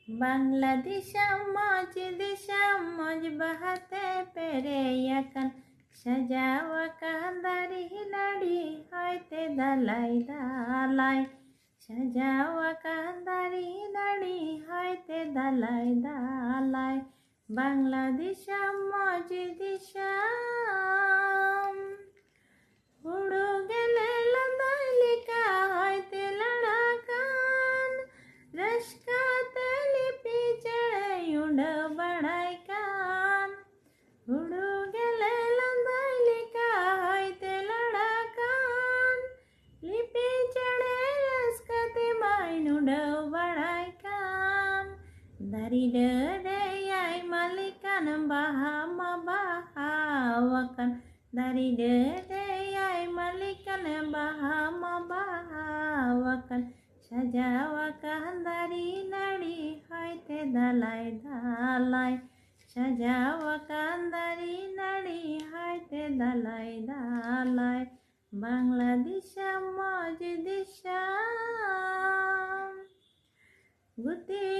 Bangladesh moj bahate pereyakan sajawakan dari hinadi haite dalai dalai sajawakan dari hinadi haite dalai dalai Bangladesh moj disham udu gele landai lika haite ladakan rashkate lipi chade ud badaikan udu gele landai lika haite ladakan lipi chade rashkate main ud badaikan dari dede ai malikan bahama bahawakan dari dede ai malikan bahama bahawakan sajawakan dari nadi haite dalai dalai sajawakan dari nadi haite dalai dalai Bangladesh moj disham guti